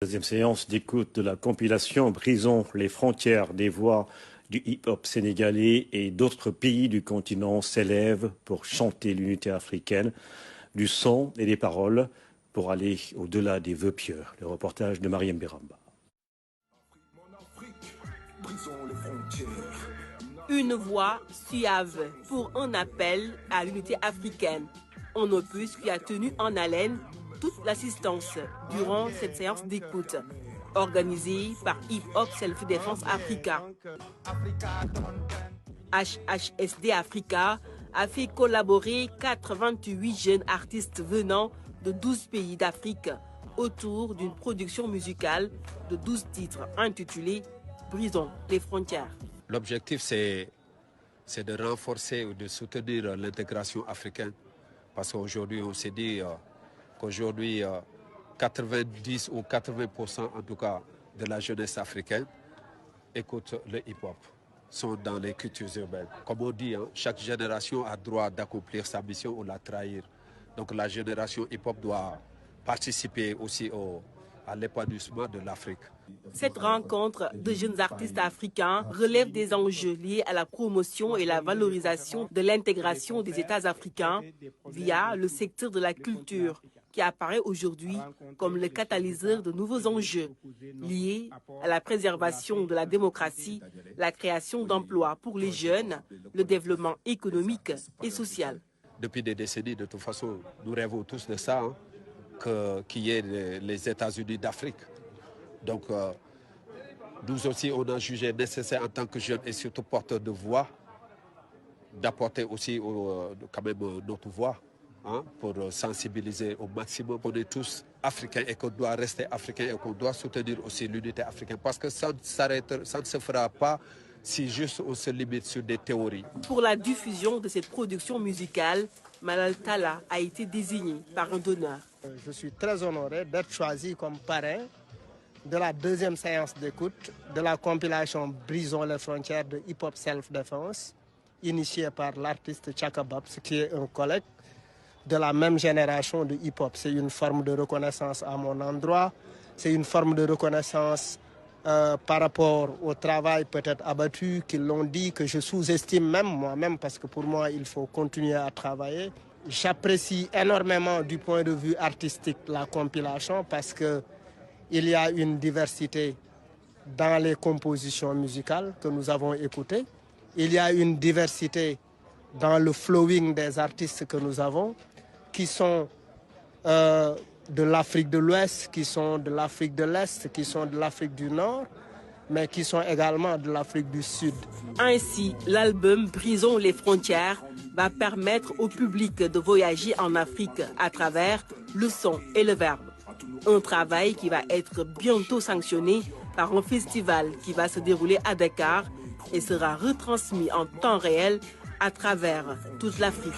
Deuxième séance d'écoute de la compilation Brisons les frontières des voix du hip-hop sénégalais et d'autres pays du continent s'élèvent pour chanter l'unité africaine, du son et des paroles pour aller au-delà des vœux pieux. Le reportage de Mariam Biramba. Une voix suave pour un appel à l'unité africaine. Un opus qui a tenu en haleine toute l'assistance durant cette séance d'écoute, organisée par Hip Hop Self Defense Africa. HHSD Africa a fait collaborer 88 jeunes artistes venant de 12 pays d'Afrique autour d'une production musicale de 12 titres intitulés « Brisons les frontières ». L'objectif, c'est de renforcer ou de soutenir l'intégration africaine. Parce qu'aujourd'hui, on s'est dit qu'aujourd'hui, 90 ou 80% en tout cas de la jeunesse africaine écoute le hip-hop, sont dans les cultures urbaines. Comme on dit, chaque génération a droit d'accomplir sa mission ou la trahir. Donc la génération hip-hop doit participer aussi à l'épanouissement de l'Afrique. Cette rencontre de jeunes artistes africains relève des enjeux liés à la promotion et la valorisation de l'intégration des États africains via le secteur de la culture qui apparaît aujourd'hui comme le catalyseur de nouveaux enjeux liés à la préservation de la démocratie, la création d'emplois pour les jeunes, le développement économique et social. Depuis des décennies, de toute façon, nous rêvons tous de ça, qu'il y ait les États-Unis d'Afrique. Donc, nous aussi, on a jugé nécessaire en tant que jeunes et surtout porteurs de voix, d'apporter aussi quand même notre voix pour sensibiliser au maximum. On est tous africains et qu'on doit rester africains et qu'on doit soutenir aussi l'unité africaine. Parce que ça ne se fera pas si juste on se limite sur des théories. Pour la diffusion de cette production musicale, Malal Talla a été désigné par un donneur. Je suis très honoré d'être choisi comme parrain de la deuxième séance d'écoute de la compilation Brisons les frontières de Hip Hop Self Defense, initiée par l'artiste Chaka Babs, qui est un collègue de la même génération de hip-hop. C'est une forme de reconnaissance à mon endroit, c'est une forme de reconnaissance par rapport au travail peut-être abattu, qu'ils l'ont dit, que je sous-estime même moi-même, parce que pour moi, il faut continuer à travailler. J'apprécie énormément du point de vue artistique la compilation parce qu'il y a une diversité dans les compositions musicales que nous avons écoutées. Il y a une diversité dans le flowing des artistes que nous avons, qui sont de l'Afrique de l'Ouest, qui sont de l'Afrique de l'Est, qui sont de l'Afrique du Nord, mais qui sont également de l'Afrique du Sud. Ainsi, l'album Brisons les frontières va permettre au public de voyager en Afrique à travers le son et le verbe. Un travail qui va être bientôt sanctionné par un festival qui va se dérouler à Dakar et sera retransmis en temps réel à travers toute l'Afrique.